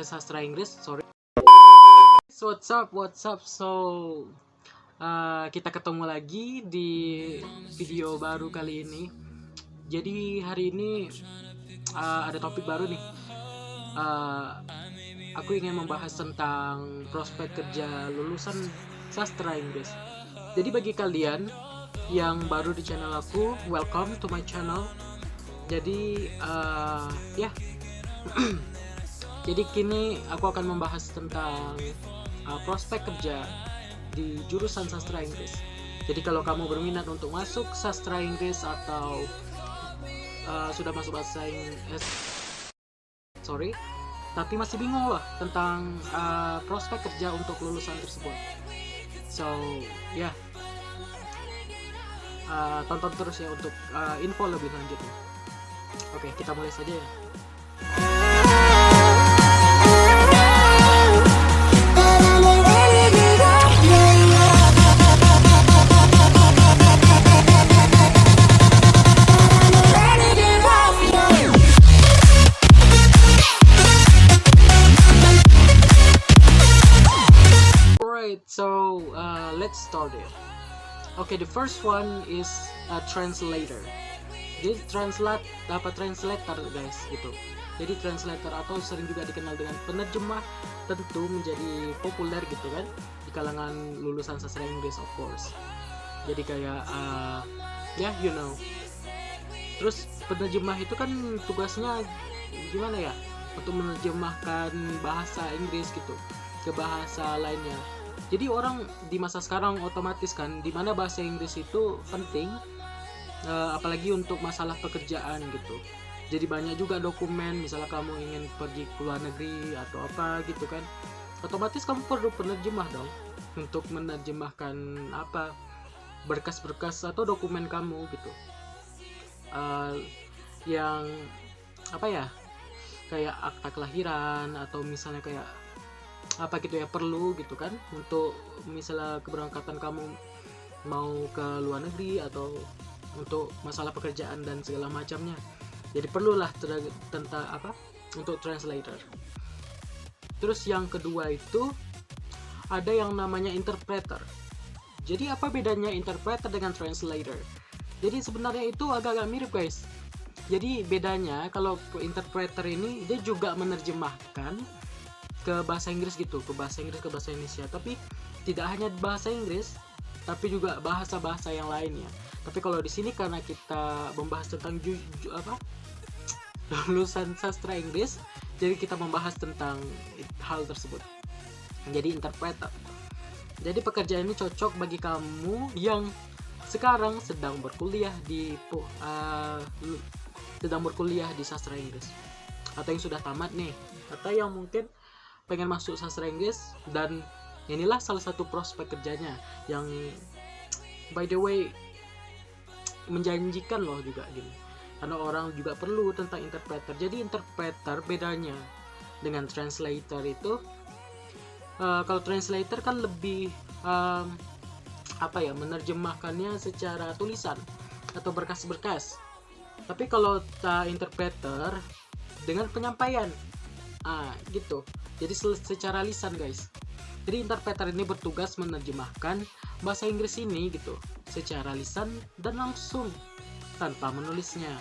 sastra Inggris. Sorry. So, what's up? So kita ketemu lagi di video baru kali ini. Jadi hari ini ada topik baru nih. Aku ingin membahas tentang prospek kerja lulusan sastra Inggris. Jadi bagi kalian yang baru di channel aku, welcome to my channel. Jadi jadi kini aku akan membahas tentang prospek kerja di jurusan sastra Inggris. Jadi kalau kamu berminat untuk masuk sastra Inggris atau sudah masuk bahasa Inggris, tapi masih bingung lah tentang prospek kerja untuk lulusan tersebut. So tonton terus ya untuk info lebih lanjutnya. Oke, kita mulai saja ya. So let's start it. Okay, the first one is a translator. Jadi translator guys gitu. Jadi translator atau sering juga dikenal dengan penerjemah tentu menjadi populer gitu kan di kalangan lulusan sastra Inggris of course. Jadi kayak you know. Terus penerjemah itu kan tugasnya gimana ya? Untuk menerjemahkan bahasa Inggris gitu ke bahasa lainnya. Jadi orang di masa sekarang otomatis kan dimana bahasa Inggris itu penting, apalagi untuk masalah pekerjaan gitu. Jadi banyak juga dokumen, misalnya kamu ingin pergi ke luar negeri atau apa gitu kan, otomatis kamu perlu penerjemah dong untuk menerjemahkan berkas-berkas atau dokumen kamu gitu, yang kayak akta kelahiran atau misalnya kayak perlu gitu kan untuk misalnya keberangkatan kamu mau ke luar negeri atau untuk masalah pekerjaan dan segala macamnya. Jadi perlulah tentang untuk translator. Terus yang kedua itu ada yang namanya interpreter. Jadi apa bedanya interpreter dengan translator? Jadi sebenarnya itu agak-agak mirip guys. Jadi bedanya kalau interpreter ini dia juga menerjemahkan ke bahasa Inggris gitu, ke bahasa Indonesia, tapi tidak hanya bahasa Inggris tapi juga bahasa-bahasa yang lainnya. Tapi kalau di sini karena kita membahas tentang lulusan sastra Inggris, jadi kita membahas tentang hal tersebut. Jadi interpreter. Jadi pekerjaan ini cocok bagi kamu yang sekarang sedang berkuliah di sastra Inggris, atau yang sudah tamat nih, atau yang mungkin pengen masuk sastra Inggris, dan inilah salah satu prospek kerjanya yang by the way menjanjikan loh juga gini, karena orang juga perlu tentang interpreter. Jadi interpreter bedanya dengan translator itu, kalau translator kan lebih menerjemahkannya secara tulisan atau berkas-berkas, tapi kalau interpreter dengan penyampaian gitu. Jadi secara lisan guys. Jadi interpreter ini bertugas menerjemahkan bahasa Inggris ini gitu secara lisan dan langsung tanpa menulisnya.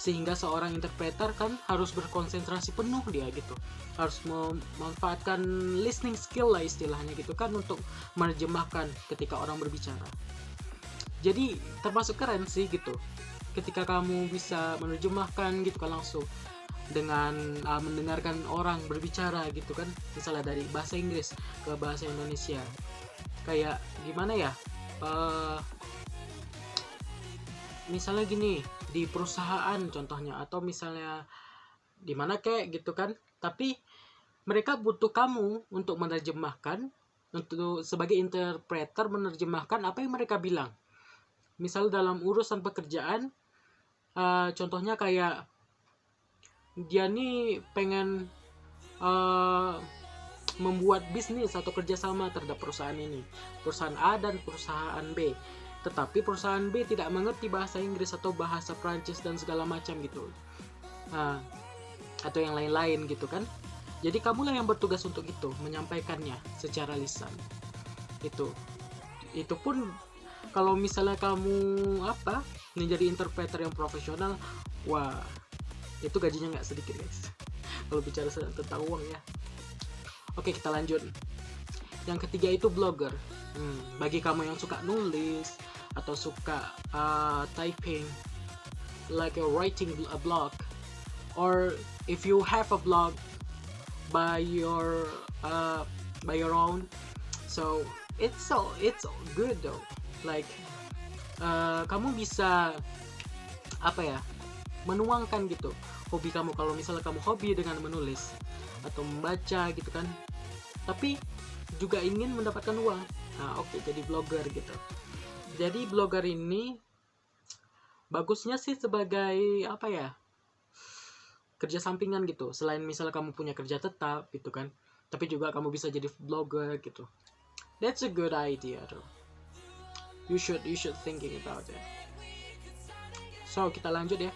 Sehingga seorang interpreter kan harus berkonsentrasi penuh dia gitu. Harus memanfaatkan listening skill lah istilahnya gitu kan untuk menerjemahkan ketika orang berbicara. Jadi termasuk keren sih gitu. Ketika kamu bisa menerjemahkan gitu kan langsung dengan mendengarkan orang berbicara gitu kan, misalnya dari bahasa Inggris ke bahasa Indonesia. Kayak gimana ya, misalnya gini di perusahaan contohnya, atau misalnya di mana kayak gitu kan, tapi mereka butuh kamu untuk menerjemahkan, untuk sebagai interpreter menerjemahkan apa yang mereka bilang. Misal dalam urusan pekerjaan, contohnya kayak dia nih pengen membuat bisnis atau kerjasama terhadap perusahaan ini, perusahaan A dan perusahaan B, tetapi perusahaan B tidak mengerti bahasa Inggris atau bahasa Prancis dan segala macam gitu. atau yang lain-lain gitu kan. Jadi kamulah yang bertugas untuk itu, menyampaikannya secara lisan. Itu pun kalau misalnya kamu menjadi interpreter yang profesional, wah itu gajinya nggak sedikit guys. Kalau bicara tentang uang ya. Oke, kita lanjut. Yang ketiga itu blogger. Bagi kamu yang suka nulis atau suka typing, like writing a blog, or if you have a blog by your own, so it's good though. Like kamu bisa menuangkan gitu hobi kamu. Kalau misalnya kamu hobi dengan menulis atau membaca gitu kan, tapi juga ingin mendapatkan uang, jadi blogger gitu. Jadi blogger ini bagusnya sih sebagai kerja sampingan gitu. Selain misalnya kamu punya kerja tetap gitu kan, tapi juga kamu bisa jadi blogger gitu. That's a good idea though. You should thinking about it. So kita lanjut ya.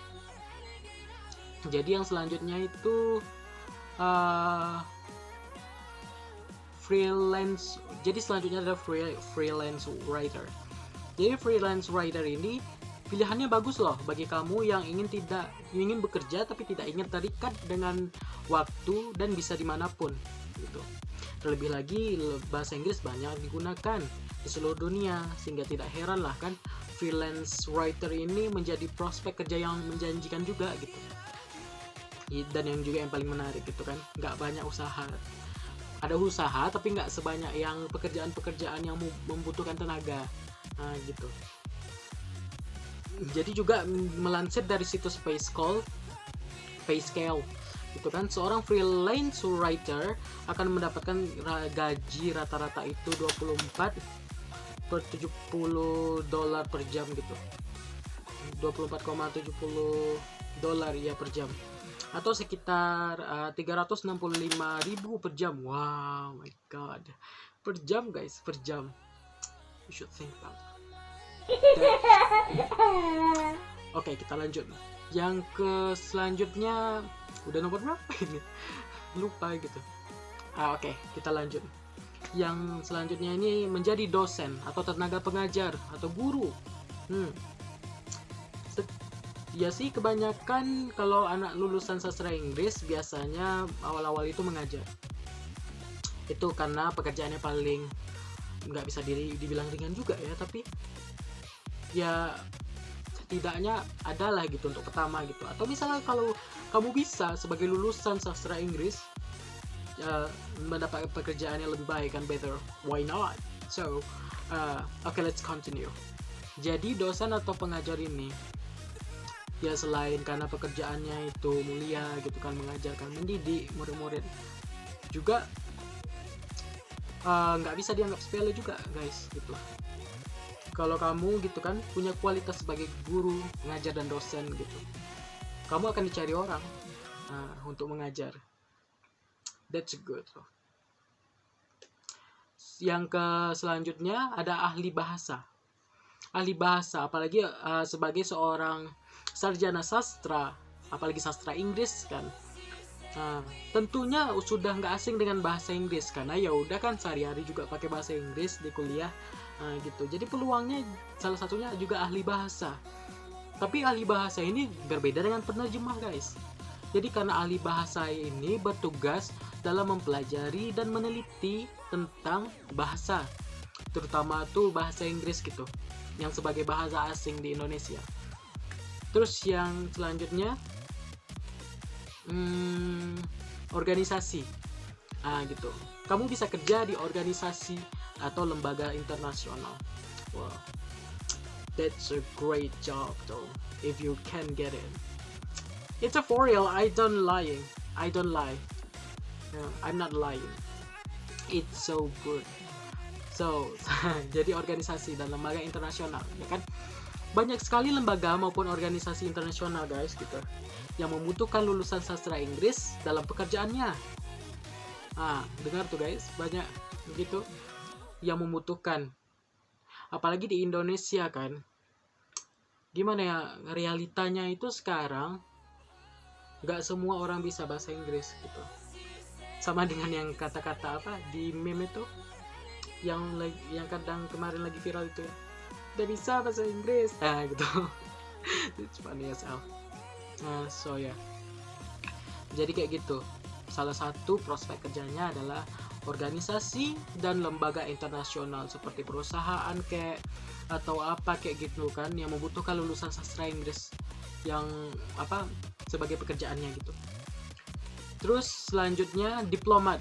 Jadi yang selanjutnya itu freelance. Jadi selanjutnya adalah freelance writer. Jadi freelance writer ini pilihannya bagus loh bagi kamu yang ingin bekerja tapi tidak ingin terikat dengan waktu dan bisa dimanapun gitu. Terlebih lagi bahasa Inggris banyak digunakan di seluruh dunia, sehingga tidak heran lah kan freelance writer ini menjadi prospek kerja yang menjanjikan juga gitu. Dan yang juga yang paling menarik gitu kan, nggak banyak usaha. Ada usaha tapi nggak sebanyak yang pekerjaan-pekerjaan yang membutuhkan tenaga. Gitu. Jadi juga melansir dari situs Payscale gitu kan, seorang freelance writer akan mendapatkan gaji rata-rata itu 24 per 70 dolar per jam gitu. 24,70 dolar ya per jam, atau sekitar 365.000 per jam. Wow, my god, per jam guys, per jam. You should think about that. Oke, kita lanjut. Yang ke selanjutnya udah nomor berapa ini? Lupa gitu. Oke, kita lanjut. Yang selanjutnya ini menjadi dosen atau tenaga pengajar atau guru. Ya sih, kebanyakan kalau anak lulusan sastra Inggris biasanya awal-awal itu mengajar. Itu karena pekerjaannya paling nggak bisa dibilang ringan juga ya, tapi ya setidaknya adalah gitu untuk pertama gitu. Atau misalnya kalau kamu bisa sebagai lulusan sastra Inggris mendapat pekerjaan yang lebih baik kan, better, why not? So okay, let's continue. Jadi dosen atau pengajar ini ya selain karena pekerjaannya itu mulia gitu kan, mengajarkan, mendidik murid-murid, juga nggak bisa dianggap sepele juga guys gitu. Kalau kamu gitu kan punya kualitas sebagai guru, pengajar, dan dosen gitu, kamu akan dicari orang untuk mengajar. That's good. Yang ke selanjutnya ada ahli bahasa. Ahli bahasa, apalagi sebagai seorang sarjana sastra, apalagi sastra Inggris kan, tentunya sudah nggak asing dengan bahasa Inggris karena ya udah kan sehari-hari juga pakai bahasa Inggris di kuliah. Gitu. Jadi peluangnya salah satunya juga ahli bahasa. Tapi ahli bahasa ini berbeda dengan penerjemah guys. Jadi karena ahli bahasa ini bertugas dalam mempelajari dan meneliti tentang bahasa, terutama tuh bahasa Inggris gitu, yang sebagai bahasa asing di Indonesia. Terus yang selanjutnya organisasi. Gitu. Kamu bisa kerja di organisasi atau lembaga internasional. Wow, that's a great job though if you can get it. It's a for real. I don't lie. I'm not lying. It's so good. So jadi organisasi dan lembaga internasional ya kan, banyak sekali lembaga maupun organisasi internasional guys gitu yang membutuhkan lulusan sastra Inggris dalam pekerjaannya. Dengar tuh guys, banyak begitu yang membutuhkan, apalagi di Indonesia kan. Gimana ya realitanya itu sekarang, nggak semua orang bisa bahasa Inggris gitu. Sama dengan yang kata-kata apa di meme itu, yang kadang kemarin lagi viral itu ya, udah bisa bahasa Inggris, gitu. It's funny as hell. So ya, jadi kayak gitu. Salah satu prospek kerjanya adalah organisasi dan lembaga internasional seperti perusahaan kayak atau apa kayak gitu kan, yang membutuhkan lulusan sastra Inggris yang apa sebagai pekerjaannya gitu. Terus selanjutnya diplomat.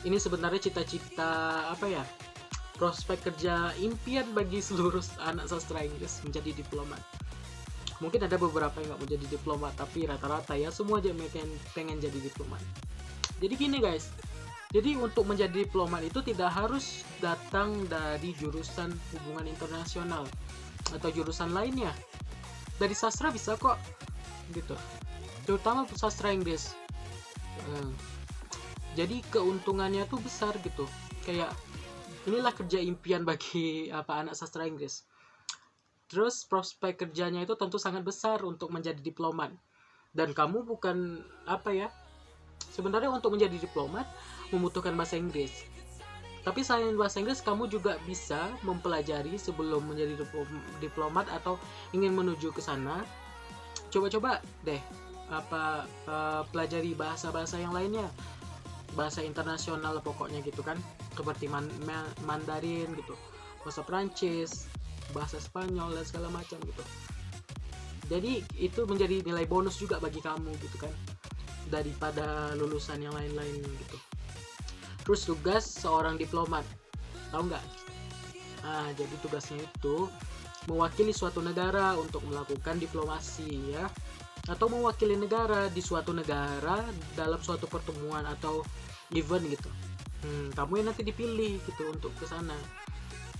Ini sebenarnya cita-cita apa ya, prospek kerja impian bagi seluruh anak sastra Inggris menjadi diplomat. Mungkin ada beberapa yang nggak mau jadi diplomat, tapi rata-rata ya semua aja pengen jadi diplomat. Jadi gini guys, jadi untuk menjadi diplomat itu tidak harus datang dari jurusan hubungan internasional atau jurusan lainnya. Dari sastra bisa kok gitu, terutama sastra Inggris. Jadi keuntungannya tuh besar gitu. Kayak inilah kerja impian bagi anak sastra Inggris. Terus prospek kerjanya itu tentu sangat besar untuk menjadi diplomat. Dan kamu bukan sebenarnya untuk menjadi diplomat membutuhkan bahasa Inggris. Tapi selain bahasa Inggris, kamu juga bisa mempelajari sebelum menjadi diplomat atau ingin menuju ke sana. Coba-coba deh pelajari bahasa-bahasa yang lainnya, bahasa internasional pokoknya gitu kan, seperti Mandarin gitu, bahasa Prancis, bahasa Spanyol dan segala macam gitu. Jadi itu menjadi nilai bonus juga bagi kamu gitu kan, daripada lulusan yang lain-lain gitu. Terus tugas seorang diplomat, tahu nggak? Jadi tugasnya itu mewakili suatu negara untuk melakukan diplomasi ya, atau mewakili negara di suatu negara dalam suatu pertemuan atau event gitu. Kamu yang nanti dipilih gitu untuk ke sana.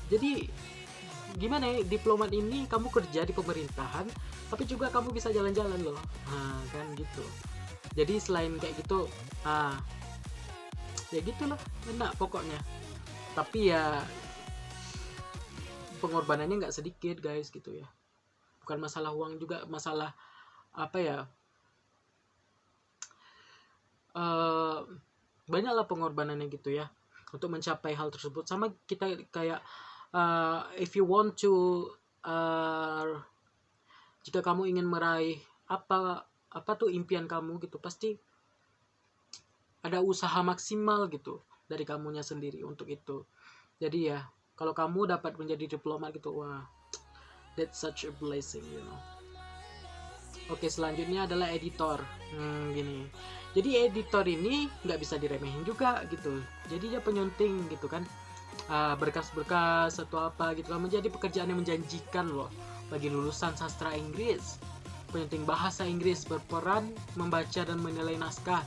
Jadi gimana ya, diplomat ini kamu kerja di pemerintahan, tapi juga kamu bisa jalan-jalan loh. Kan gitu. Jadi selain kayak gitu, ya gitulah, enak pokoknya. Tapi ya pengorbanannya nggak sedikit guys gitu ya. Bukan masalah uang juga, masalah banyaklah pengorbanannya gitu ya untuk mencapai hal tersebut. Sama kita kayak if you want to jika kamu ingin meraih apa tuh impian kamu gitu, pasti ada usaha maksimal gitu dari kamunya sendiri untuk itu. Jadi ya kalau kamu dapat menjadi diplomat gitu, wah, that's such a blessing, you know. Oke, selanjutnya adalah editor. Gini. Jadi editor ini nggak bisa diremehin juga gitu. Jadi dia penyunting gitu kan, berkas-berkas atau apa gitu kan, menjadi pekerjaan yang menjanjikan loh bagi lulusan sastra Inggris. Penyunting bahasa Inggris berperan membaca dan menilai naskah,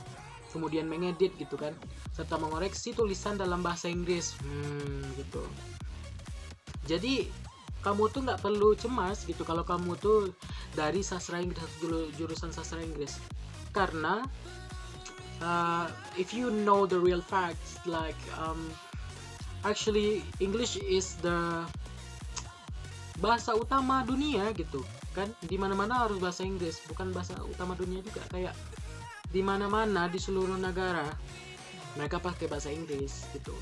kemudian mengedit gitu kan, serta mengoreksi tulisan dalam bahasa Inggris. Gitu. Jadi kamu tuh nggak perlu cemas gitu kalau kamu tuh dari sastra Inggris, jurusan sastra Inggris, karena if you know the real facts, like actually English is the bahasa utama dunia gitu kan, di mana-mana harus bahasa Inggris, bukan bahasa utama dunia juga, kayak di mana-mana di seluruh negara mereka pakai bahasa Inggris gitu.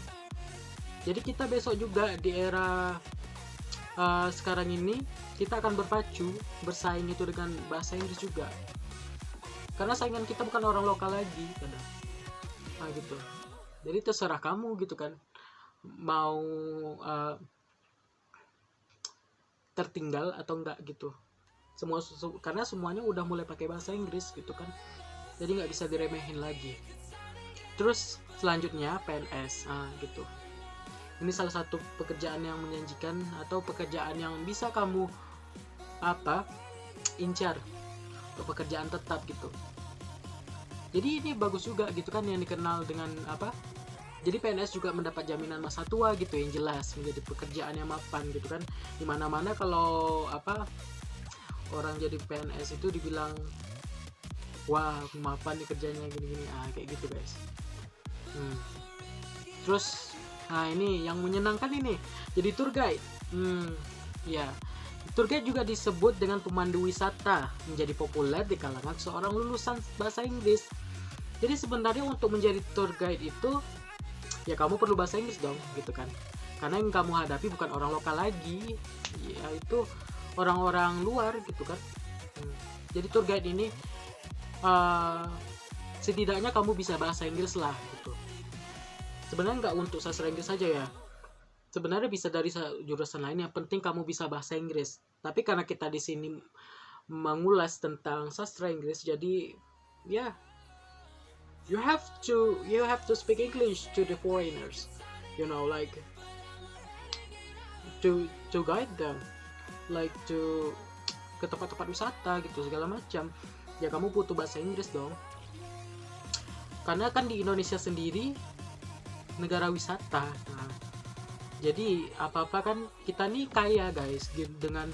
Jadi kita besok juga di era sekarang ini kita akan bersaing itu dengan bahasa Inggris juga, karena saingan kita bukan orang lokal lagi kadang. Gitu. Jadi terserah kamu gitu kan, mau tertinggal atau enggak gitu. Karena semuanya udah mulai pakai bahasa Inggris gitu kan, jadi nggak bisa diremehin lagi. Terus selanjutnya PNS, gitu. Ini salah satu pekerjaan yang menjanjikan atau pekerjaan yang bisa kamu incar untuk pekerjaan tetap gitu. Jadi ini bagus juga gitu kan, yang dikenal dengan jadi PNS juga mendapat jaminan masa tua gitu yang jelas, menjadi pekerjaan yang mapan gitu kan. Dimana-mana kalau orang jadi PNS itu dibilang wah mapan nih kerjanya gini-gini, kayak gitu guys. Terus ini yang menyenangkan ini, jadi tour guide. Ya, Tour guide juga disebut dengan pemandu wisata, menjadi populer di kalangan seorang lulusan bahasa Inggris. Jadi sebenarnya untuk menjadi tour guide itu, ya kamu perlu bahasa Inggris dong, gitu kan. Karena yang kamu hadapi bukan orang lokal lagi, yaitu orang-orang luar, gitu kan. Jadi tour guide ini, setidaknya kamu bisa bahasa Inggris lah, gitu. Sebenarnya nggak untuk sastra Inggris saja ya. Sebenarnya bisa dari jurusan lain, yang penting kamu bisa bahasa Inggris. Tapi karena kita di sini mengulas tentang sastra Inggris, jadi ya you have to speak English to the foreigners, like to guide them, like to ke tempat-tempat wisata gitu segala macam. Ya kamu butuh bahasa Inggris dong. Karena kan di Indonesia sendiri negara wisata. Nah, jadi apa-apa kan kita nih kaya guys, dengan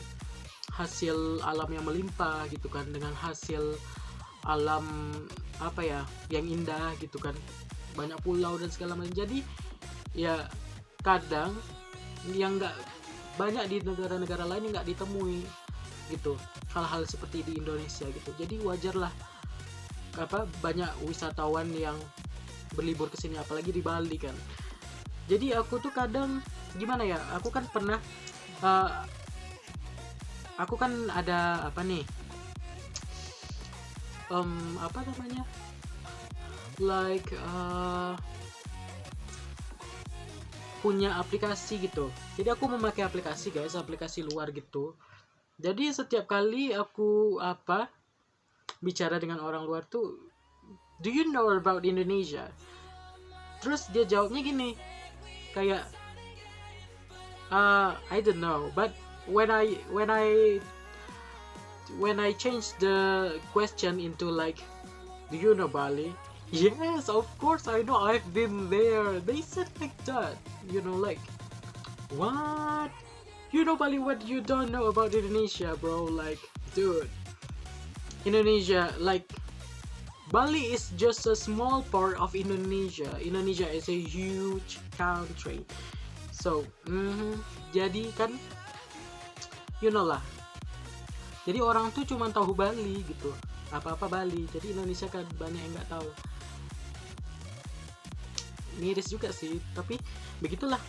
hasil alam yang melimpah gitu kan, dengan hasil alam apa ya yang indah gitu kan, banyak pulau dan segala macam. Jadi ya kadang yang nggak banyak di negara-negara lain yang nggak ditemui gitu, hal-hal seperti di Indonesia gitu. Jadi wajarlah banyak wisatawan yang berlibur ke sini, apalagi di Bali kan. Jadi aku tuh kadang gimana ya, aku kan pernah aku kan ada apa nih, apa namanya, like punya aplikasi gitu. Jadi aku memakai aplikasi guys, aplikasi luar gitu. Jadi setiap kali aku bicara dengan orang luar tuh, do you know about Indonesia? Terus dia jawabnya gini, kayak I don't know, but when I change the question into like, do you know Bali? Yes, of course I know, I've been there. They said like that, like, what? You know Bali, what you don't know about Indonesia, bro? Like, dude, Indonesia, like, Bali is just a small part of Indonesia. Indonesia is a huge country. So, jadi kan, lah. Jadi orang tuh cuma tahu Bali gitu, apa-apa Bali. Jadi Indonesia kan banyak yang nggak tahu. Miris juga sih, tapi begitulah.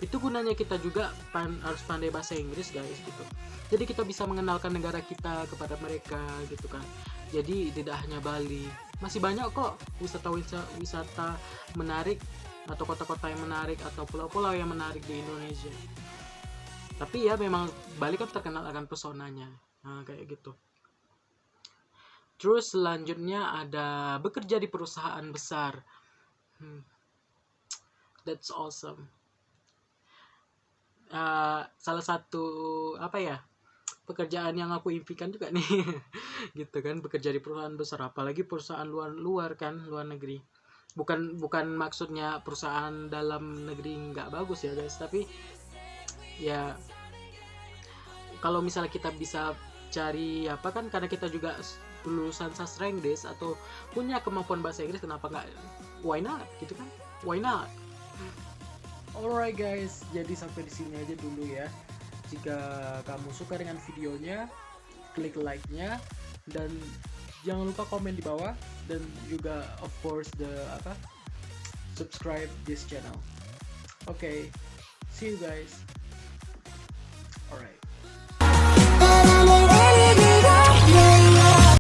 Itu gunanya kita juga harus pandai bahasa Inggris guys gitu. Jadi kita bisa mengenalkan negara kita kepada mereka gitu kan. Jadi tidak hanya Bali, masih banyak kok wisata menarik, atau kota-kota yang menarik, atau pulau-pulau yang menarik di Indonesia. Tapi ya memang Bali kan terkenal akan pesonanya. Nah, kayak gitu. Terus selanjutnya ada bekerja di perusahaan besar. That's awesome. Salah satu pekerjaan yang aku impikan juga nih gitu kan, bekerja di perusahaan besar, apalagi perusahaan luar negeri. Bukan maksudnya perusahaan dalam negeri nggak bagus ya guys, tapi ya kalau misalnya kita bisa cari karena kita juga lulusan sastra Inggris atau punya kemampuan bahasa Inggris, kenapa nggak, why not gitu kan, why not. Alright guys, jadi sampai di sini aja dulu ya. Jika kamu suka dengan videonya, klik like-nya, dan jangan lupa komen di bawah, dan juga of course subscribe this channel. Okay, see you guys. Alright.